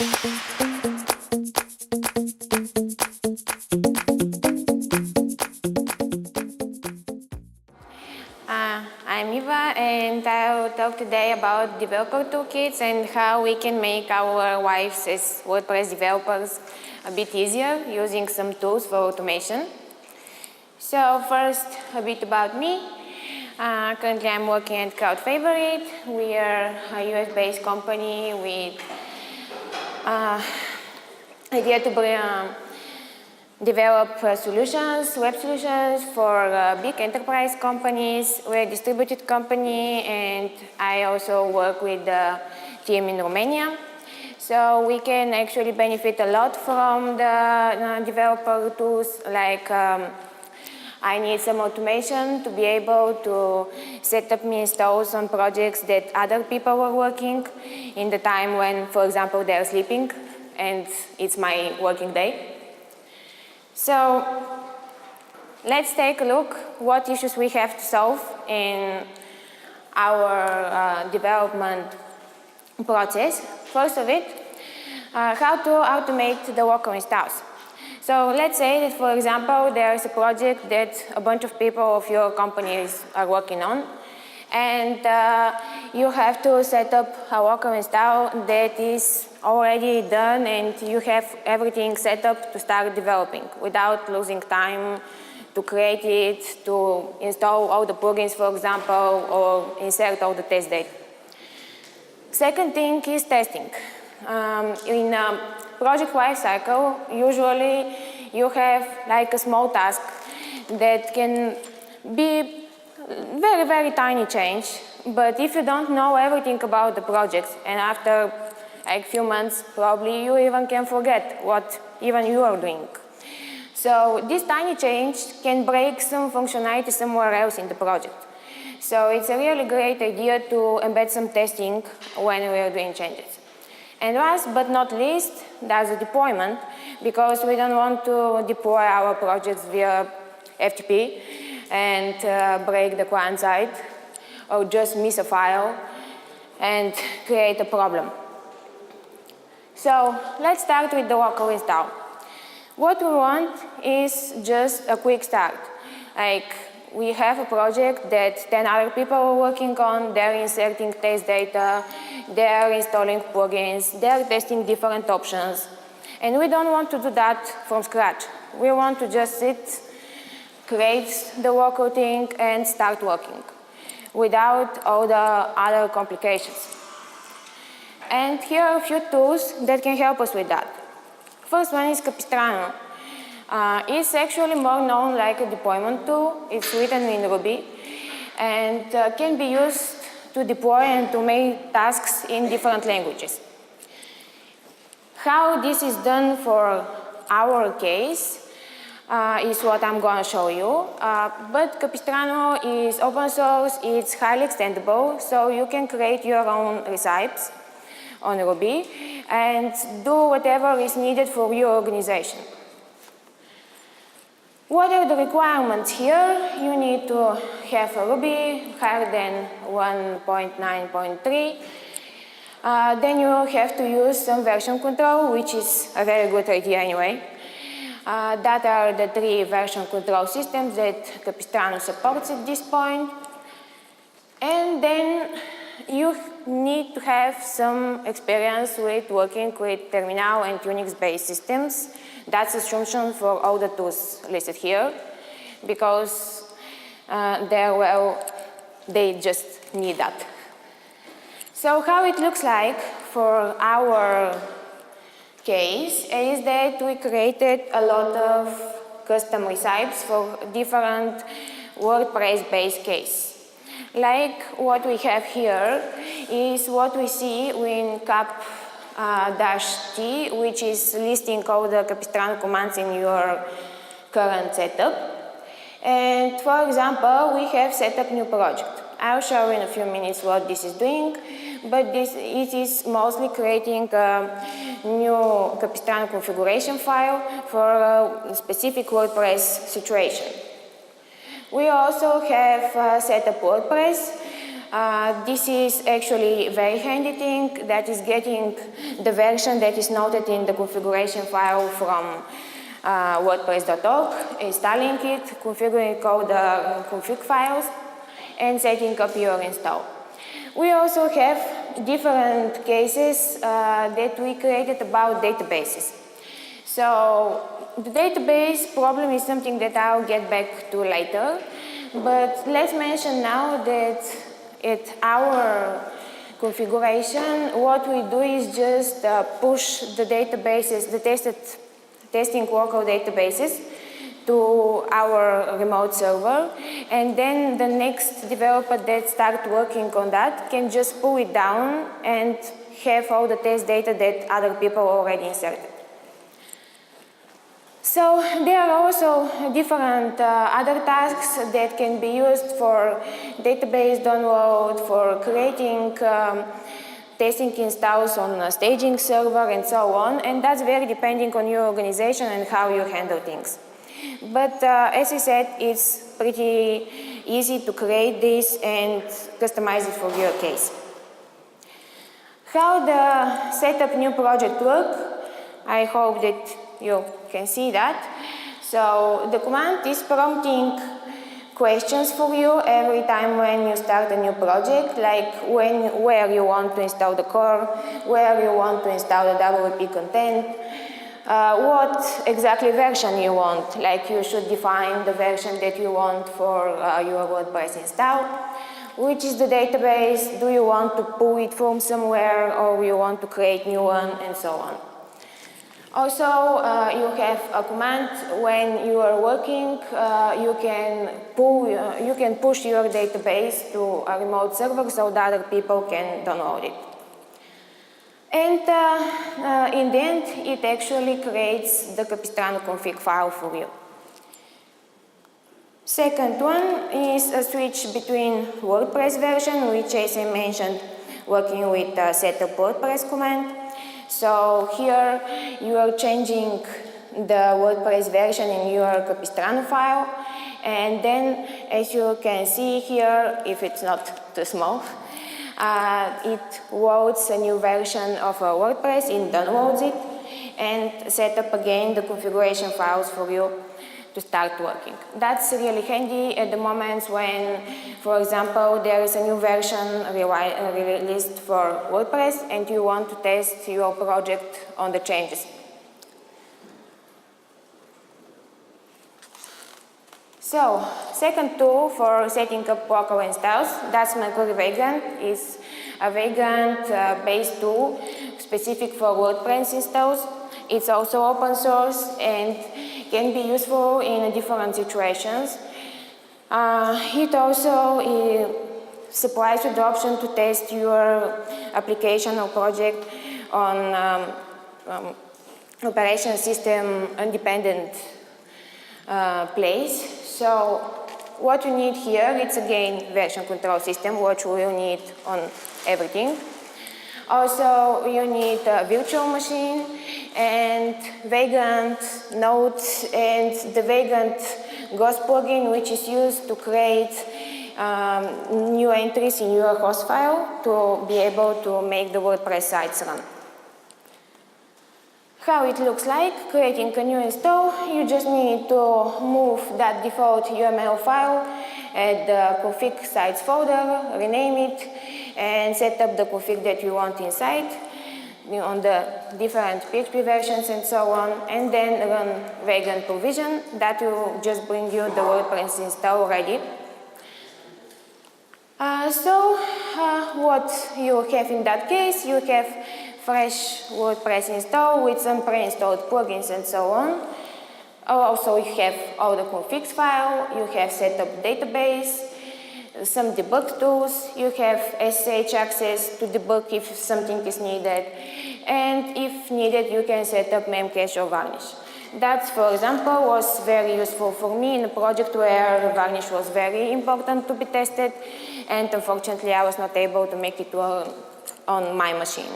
I'm Eva, and I'll talk today about developer toolkits and how we can make our lives as WordPress developers a bit easier using some tools for automation. So first, a bit about me. Currently, I'm working at Crowd Favorite. We are a US-based company with idea to develop solutions, web solutions for big enterprise companies. We're a distributed company, and I also work with the team in Romania. So we can actually benefit a lot from the developer tools, like I need some automation to be able to set up installs on projects that other people are working in the time when, for example, they're sleeping and it's my working day. So let's take a look what issues we have to solve in our development process. First of it, how to automate the local installs. So let's say that, for example, there is a project that a bunch of people of your companies are working on, and you have to set up a local install that is already done, and you have everything set up to start developing without losing time to create it, to install all the plugins, for example, or insert all the test data. Second thing is testing. In a project lifecycle, usually you have like a small task that can be very, very tiny change, but if you don't know everything about the project, and after like few months, probably you even can forget what even you are doing. So this tiny change can break some functionality somewhere else in the project. So it's a really great idea to embed some testing when we are doing changes. And last but not least, there's a deployment, because we don't want to deploy our projects via FTP and break the client side, or just miss a file and create a problem. So let's start with the local install. What we want is just a quick start. Like, we have a project that 10 other people are working on, they're inserting test data, they're installing plugins, they're testing different options. And we don't want to do that from scratch. We want to just sit, create the local thing, and start working without all the other complications. And here are a few tools that can help us with that. First one is Capistrano. It's actually more known like a deployment tool. It's written in Ruby and can be used to deploy and to make tasks in different languages. How this is done for our case is what I'm going to show you. But Capistrano is open source, it's highly extendable, so you can create your own recipes on Ruby and do whatever is needed for your organization. What are the requirements here? You need to have a Ruby higher than 1.9.3. Then you have to use some version control, which is a very good idea anyway. That are the 3 version control systems that Capistrano supports at this point. And then you need to have some experience with working with terminal and Unix-based systems. That's assumption for all the tools listed here, because they just need that. So how it looks like for our case is that we created a lot of custom recipes for different WordPress-based cases. Like what we have here is what we see in cap-t, which is listing all the Capistrano commands in your current setup. And for example, we have set up new project. I'll show you in a few minutes what this is doing, but it is mostly creating a new Capistrano configuration file for a specific WordPress situation. We also have set up WordPress This is actually a very handy thing, that is getting the version that is noted in the configuration file from WordPress.org, installing it, configuring all the config files, and setting up your install. We also have different cases that we created about databases. So the database problem is something that I'll get back to later, but let's mention now that at our configuration, what we do is just push the databases, the testing workload databases, to our remote server, and then the next developer that starts working on that can just pull it down and have all the test data that other people already inserted. So there are also different other tasks that can be used for database download, for creating testing installs on a staging server, and so on, and that's very depending on your organization and how you handle things. But as I said, it's pretty easy to create this and customize it for your case. How the setup new project work? I hope that you can see that. So the command is prompting questions for you every time when you start a new project, like where you want to install the core, where you want to install the WP content, what exactly version you want, like you should define the version that you want for your WordPress install, which is the database, do you want to pull it from somewhere, or you want to create new one, and so on. Also, you have a command when you are working, you can push your database to a remote server so that other people can download it. And in the end, it actually creates the Capistrano config file for you. Second one is a switch between WordPress version, which, as I mentioned, working with the setup WordPress command. So here you are changing the WordPress version in your Capistrano file, and then, as you can see here, if it's not too small, it loads a new version of WordPress, it downloads it, and set up again the configuration files for you to start working. That's really handy at the moments when, for example, there is a new version released for WordPress and you want to test your project on the changes. So, second tool for setting up local installs, that's Mercury Vagrant. It's a Vagrant-based tool specific for WordPress installs. It's also open source and can be useful in different situations. It also supplies you the option to test your application or project on operation system independent place. So what you need here, it's again version control system, which we will need on everything. Also, you need a virtual machine and Vagrant nodes and the Vagrant Ghost plugin, which is used to create new entries in your host file to be able to make the WordPress sites run. How it looks like, creating a new install, you just need to move that default UML file at the config sites folder, rename it, and set up the config that you want inside on the different PHP versions and so on, and then run Vagrant provision. That will just bring you the WordPress install ready. What you have in that case, you have fresh WordPress install with some pre-installed plugins and so on. Also, you have all the configs file, you have set up database, some debug tools, you have SSH access to debug if something is needed, and if needed, you can set up Memcache or Varnish. That, for example, was very useful for me in a project where Varnish was very important to be tested, and unfortunately, I was not able to make it work on my machine.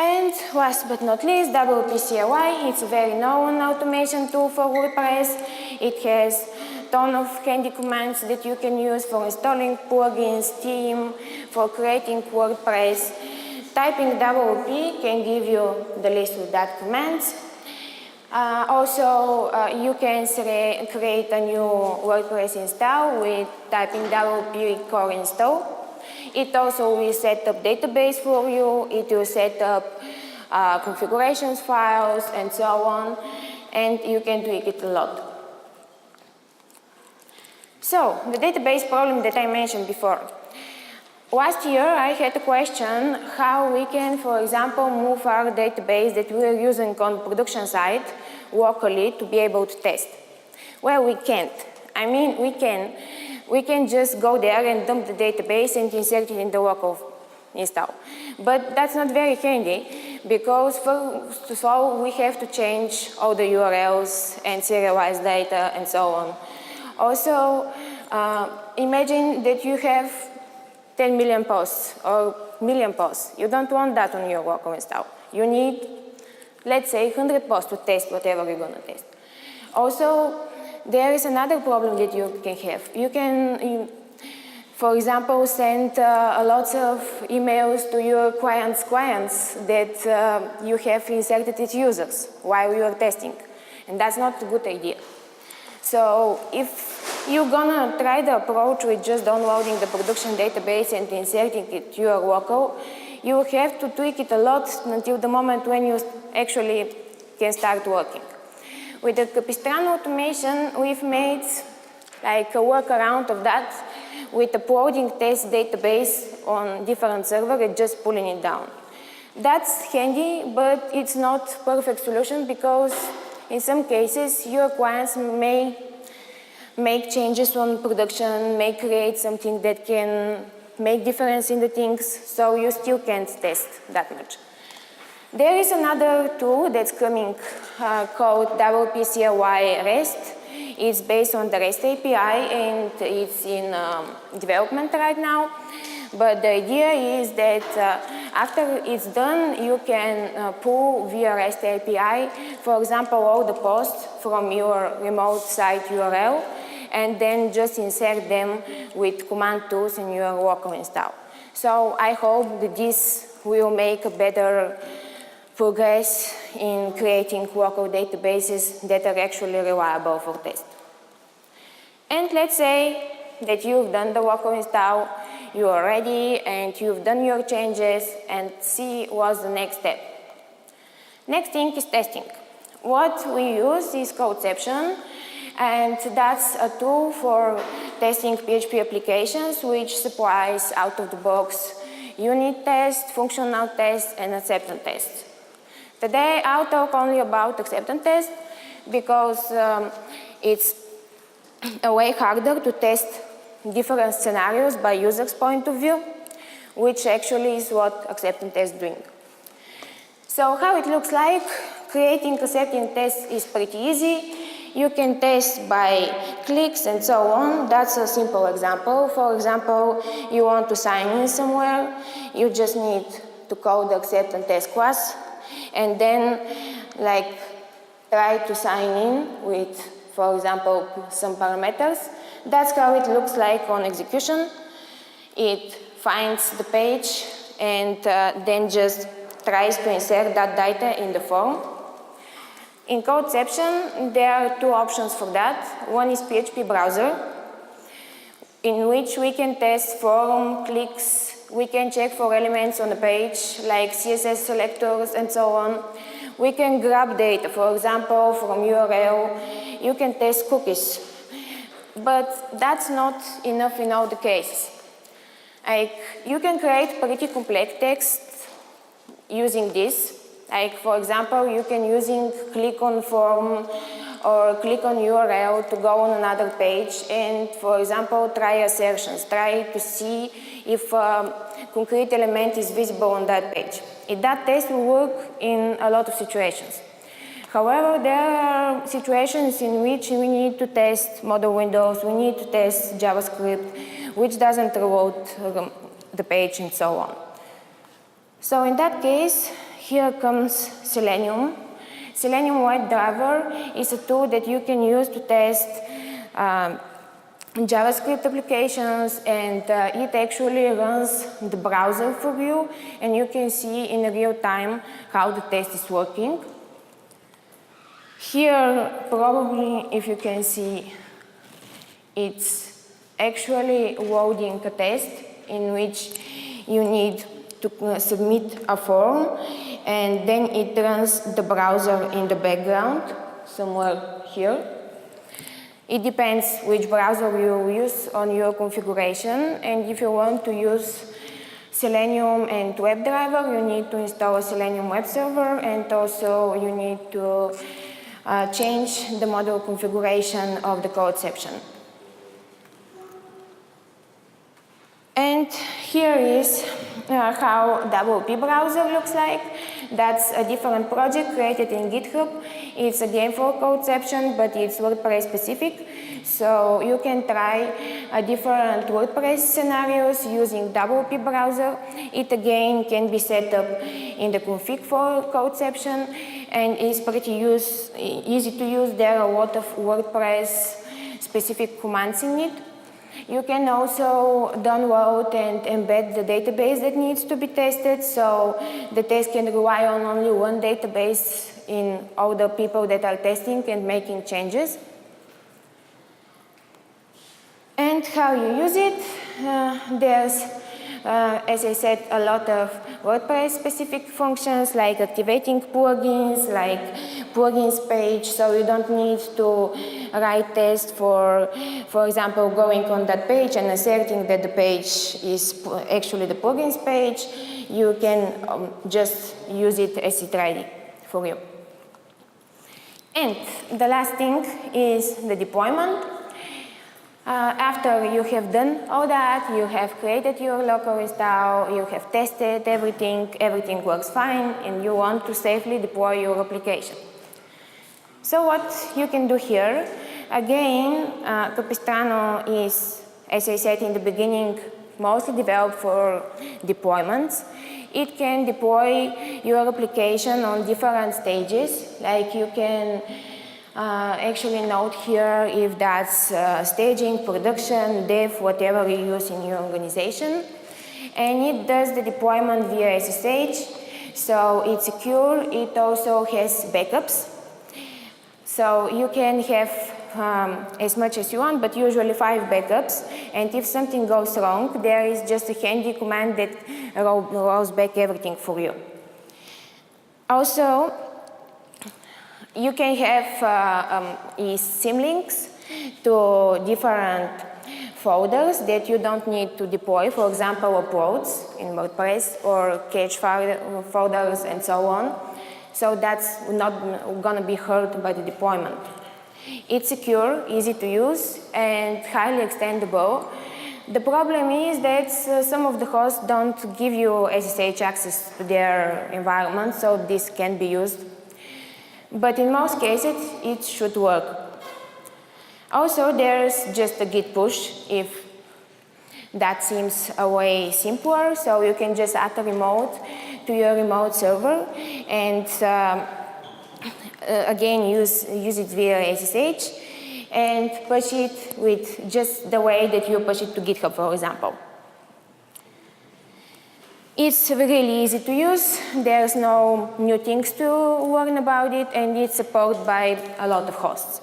And last but not least, WP CLI. It's a very known automation tool for WordPress. It has ton of handy commands that you can use for installing plugins, theme, for creating WordPress. Typing WP can give you the list of that commands. Also, you can create a new WordPress install with typing WP core install. It also will set up database for you. It will set up configurations files and so on, and you can tweak it a lot. So, the database problem that I mentioned before. Last year, I had a question how we can, for example, move our database that we are using on production side locally to be able to test. Well, we can't. I mean, we can. We can just go there and dump the database and insert it in the local install. But that's not very handy because first of all, we have to change all the URLs and serialize data and so on. Also, imagine that you have 10 million posts or million posts. You don't want that on your local install. You need, let's say, 100 posts to test whatever you're going to test. Also, there is another problem that you can have. You can, for example, send lots of emails to your clients' that you have inserted as users while you are testing. And that's not a good idea. So if you're gonna try the approach with just downloading the production database and inserting it to your local, you have to tweak it a lot until the moment when you actually can start working. With the Capistrano automation, we've made like a workaround of that with uploading test database on different servers and just pulling it down. That's handy, but it's not a perfect solution because in some cases, your clients may make changes on production, may create something that can make difference in the things, so you still can't test that much. There is another tool that's coming called WP-CLI REST. It's based on the REST API and it's in development right now. But the idea is that after it's done, you can pull via REST API, for example, all the posts from your remote site URL, and then just insert them with command tools in your local install. So I hope that this will make a better progress in creating local databases that are actually reliable for test. And let's say that you've done the local install, you are ready, and you've done your changes, and see what's the next step. Next thing is testing. What we use is Codeception, and that's a tool for testing PHP applications which supplies out-of-the-box unit tests, functional tests, and acceptance tests. Today I'll talk only about acceptance tests because it's a way harder to test different scenarios by user's point of view, which actually is what acceptance test is doing. So how it looks like, creating acceptance test is pretty easy. You can test by clicks and so on. That's a simple example. For example, you want to sign in somewhere, you just need to call the acceptance test class and then try to sign in with, for example, some parameters. That's how it looks like on execution. It finds the page and then just tries to insert that data in the form. In Codeception, there are two options for that. One is PHP browser, in which we can test form, clicks, we can check for elements on the page, like CSS selectors and so on. We can grab data, for example, from URL. You can test cookies. But that's not enough in all the cases. You can create pretty complex text using this. For example, you can using click on form or click on URL to go on another page and, for example, try assertions. Try to see if a concrete element is visible on that page. That test will work in a lot of situations. However, there are situations in which we need to test model windows, we need to test JavaScript, which doesn't reload the page and so on. So in that case, here comes Selenium. Selenium WebDriver is a tool that you can use to test JavaScript applications, and it actually runs the browser for you, and you can see in real time how the test is working. Here, probably, if you can see, it's actually loading a test in which you need to submit a form, and then it runs the browser in the background, somewhere here. It depends which browser you use on your configuration, and if you want to use Selenium and WebDriver, you need to install a Selenium web server, and also you need to change the module configuration of the codeception. And here is how WP browser looks like. That's a different project created in GitHub. It's again for codeception, but it's WordPress specific. So you can try different WordPress scenarios using WP browser. It again can be set up in the config for codeception, and it's pretty easy to use. There are a lot of WordPress specific commands in it. You can also download and embed the database that needs to be tested, so the test can rely on only one database in all the people that are testing and making changes. And how you use it, there's, as I said, a lot of WordPress-specific functions like activating plugins, like plugins page, so you don't need to write tests for example, going on that page and asserting that the page is actually the plugins page. You can just use it as it ready for you. And the last thing is the deployment. After you have done all that, you have created your local install, you have tested everything works fine, and you want to safely deploy your application. So what you can do here, again, Capistrano is, as I said in the beginning, mostly developed for deployments. It can deploy your application on different stages, like you can actually note here if that's staging, production, dev, whatever you use in your organization. And it does the deployment via SSH, so it's secure. It also has backups. So you can have as much as you want, but usually 5 backups. And if something goes wrong, there is just a handy command that rolls back everything for you. Also, you can have symlinks to different folders that you don't need to deploy, for example, uploads in WordPress or cache folders and so on. So that's not going to be hurt by the deployment. It's secure, easy to use, and highly extendable. The problem is that some of the hosts don't give you SSH access to their environment, so this can be used. But in most cases, it should work. Also, there's just a git push if that seems a way simpler, so you can just add a remote to your remote server and again use it via SSH and push it with just the way that you push it to GitHub, for example. It's really easy to use, there's no new things to learn about it, and it's supported by a lot of hosts.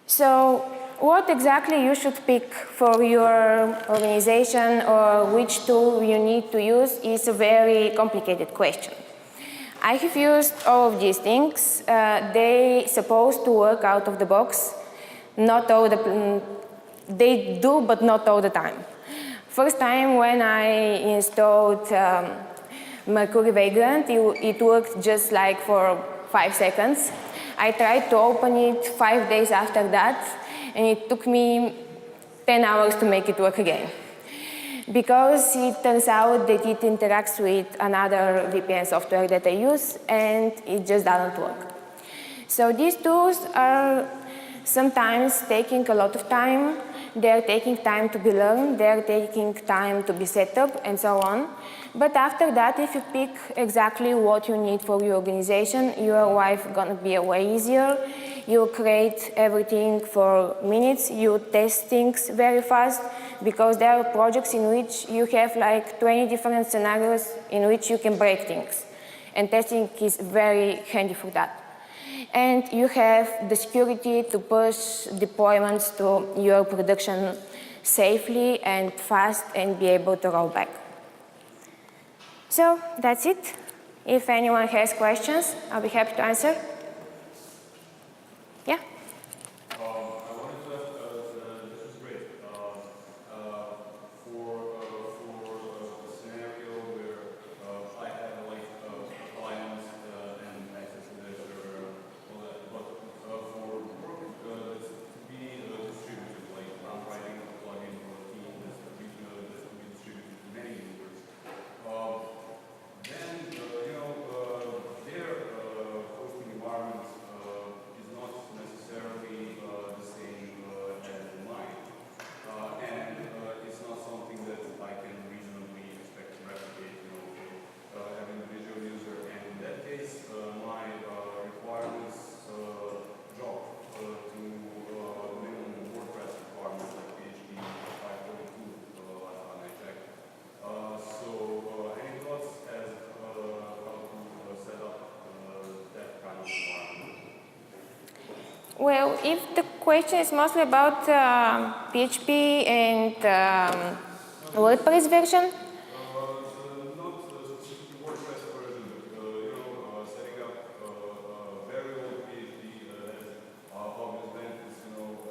So what exactly you should pick for your organization or which tool you need to use is a very complicated question. I have used all of these things. They're supposed to work out of the box. Not all they do, but not all the time. First time when I installed Mercury Vagrant, it worked just like for 5 seconds. I tried to open it 5 days after that, and it took me 10 hours to make it work again. Because it turns out that it interacts with another VPN software that I use, and it just doesn't work. So these tools are sometimes taking a lot of time. They're taking time to be learned, they're taking time to be set up, and so on. But after that, if you pick exactly what you need for your organization, your life gonna be way easier. You create everything for minutes. You test things very fast because there are projects in which you have like 20 different scenarios in which you can break things. And testing is very handy for that. And you have the security to push deployments to your production safely and fast and be able to roll back. So that's it. If anyone has questions, I'll be happy to answer. Yeah? I wanted to ask, this is great. For a scenario where I have like clients and access to their server, all that, but for work that's to be distributed, like I'm writing a plugin for a team that's to be distributed to many users. Then, their hosting environment is not necessarily the same as mine. And it's not something that I can reasonably expect to replicate, having a visual user. And in that case, my requirements drop to minimum WordPress requirements like PHP 5.2 last time I checked. So, any thoughts as how to set up that kind of environment? Well, if the question is mostly about PHP and WordPress version, Not specifically WordPress version, but setting up very old PHP that has obvious benefits, of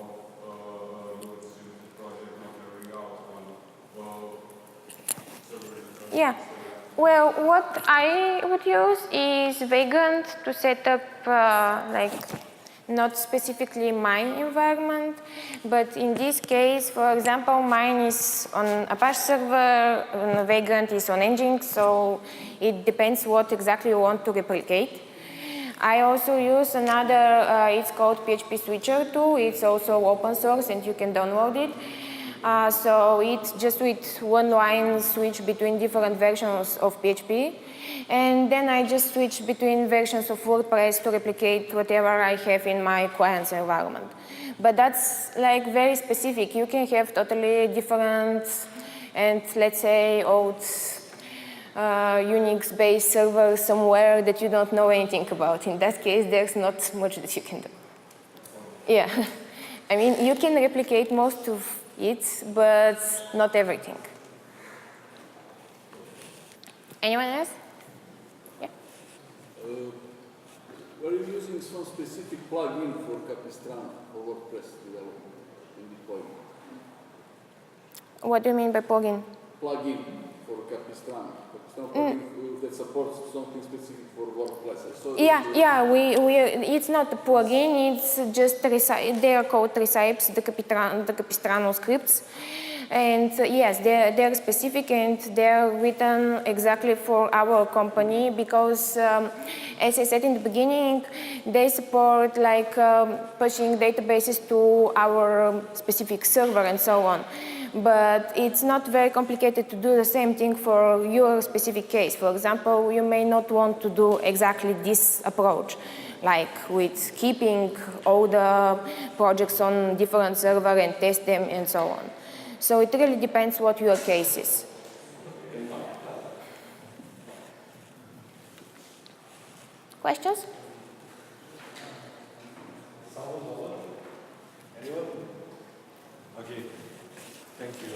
your distributed project not carrying out on servers. yeah. Well, what I would use is Vagrant to set up not specifically my environment, but in this case, for example, mine is on Apache server, and Vagrant is on Nginx, so it depends what exactly you want to replicate. I also use another, it's called PHP Switcher tool. It's also open source and you can download it. So it's just with one line switch between different versions of PHP. And then I just switch between versions of WordPress to replicate whatever I have in my client's environment. But that's like very specific. You can have totally different and let's say old Unix-based server somewhere that you don't know anything about. In that case, there's not much that you can do. Yeah. I mean, you can replicate most of it, but not everything. Anyone else? Yeah. Were you using some specific plugin for Capistrano for WordPress development and deployment? What do you mean by plugin? Plugin for Capistrano. Capistrano plugin that supports something specific for WordPress. It's not a plugin, it's just, they are called recipes, the Capistrano scripts. And yes, they're specific and they're written exactly for our company because, as I said in the beginning, they support like pushing databases to our specific server and so on. But it's not very complicated to do the same thing for your specific case. For example, you may not want to do exactly this approach, like with keeping all the projects on different server and test them and so on. So it really depends what your case is. Questions? Anyone? Okay. Thank you.